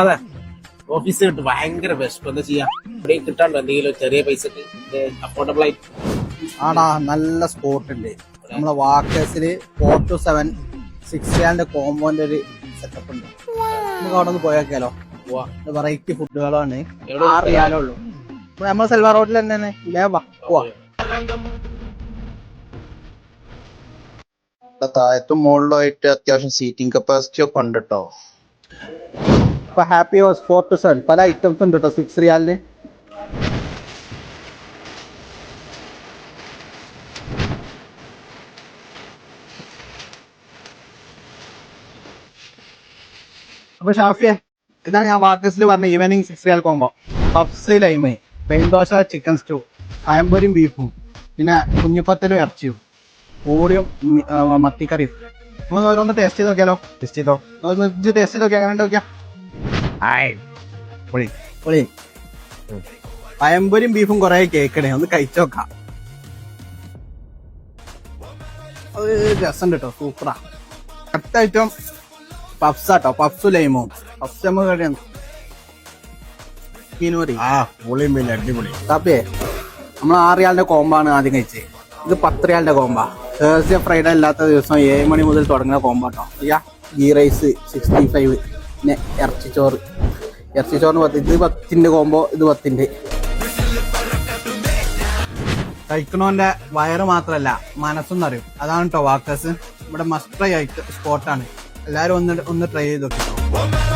അതെ ഓഫീസിൽ കിട്ടും ഭയങ്കര ബെസ്റ്റ്. എന്താ ചെയ്യാ ഇവിടെയും കിട്ടാണ്ടോ എന്തെങ്കിലും ചെറിയ പൈസക്ക് അഫോർഡബിൾ ആയിട്ട്? ആടാ നല്ല സ്പോട്ട് ഉണ്ട് നമ്മളെ വാക്കേഴ്സില് 4 to 7 6 കോമ്പോന്റെ ഒരു സെറ്റപ്പ് ഉണ്ട്. നമുക്ക് അവിടെ ഒന്ന് പോയാക്കിയാലോ? വെറൈറ്റി ഫുഡുകളാണ്. എവിടെ? 6 റിയാലേ ഉള്ളൂ. നമ്മളെ സെൽവാർ റോഡിൽ തന്നെ പോവാ. താഴത്തും മുകളിലായിട്ട് അത്യാവശ്യം സീറ്റിംഗ് കപ്പാസിറ്റി ഒക്കെ ഉണ്ട് കേട്ടോ. ഇപ്പൊ ഹാപ്പി ഹോസ് 4 to 7 പല ഐറ്റംസ് ഉണ്ട് കേട്ടോ 6 റിയാലിന്. അപ്പൊ ഷാഫിയെ ഇതാണ് ഞാൻ വാക്കേഴ്സിൽ പറഞ്ഞ evening 6 riyal combo. Puffs lime, പെയിൻ ദോശ, ചിക്കൻ സ്റ്റൂ, പഴംപൊരിയും ബീഫും, പിന്നെ കുഞ്ഞിപ്പത്തലും ഇറച്ചിയും, പൂരിയും മത്തിക്കറിയും. നമ്മൾ ഓരോന്ന് ടേസ്റ്റ് ചെയ്ത് നോക്കിയാലോ? ടേസ്റ്റ് ചെയ്ത് നോക്കിയാ അങ്ങനെ നോക്കിയാ പൊളി. പഴംപൊരിയും ബീഫും കുറെ കേക്കണേ, ഒന്ന് കഴിച്ചു നോക്കാം. അത് രസം കേട്ടോ, സൂപ്പറാ. അടുത്ത ഐറ്റം പഫ്സ് ആട്ടോ, പഫ്സ് ലൈമോ. പഫ്സ് നമുക്ക് കറിയാണ് മീനുകറി. അടിപൊളി. താപ്പേ നമ്മൾ 6 റിയാലിന്റെ കോമ്പാണ് ആദ്യം കഴിച്ചത്. ഇത് 10 റിയാലിന്റെ കോമ്പാ. തേഴ്സ്ഡേ ഫ്രൈഡേ അല്ലാത്ത ദിവസം 7 മണി മുതൽ തുടങ്ങുന്ന കോമ്പാട്ടോ. ഗീ റൈസ് 65, പിന്നെ ഇറച്ചിച്ചോറ് 10. ഇത് 10ന്റെ കോമ്പോ, ഇത് 10ന്റെ. കഴിക്കണോന്റെ വയറ് മാത്രല്ല മനസ്സും അറിയും. അതാണ് കേട്ടോ വാക്കേഴ്സ്. ഇവിടെ മസ്റ്റ് ട്രൈ സ്പോട്ടാണ്. എല്ലാരും ഒന്ന് ട്രൈ ചെയ്ത് നോക്കിട്ടോ.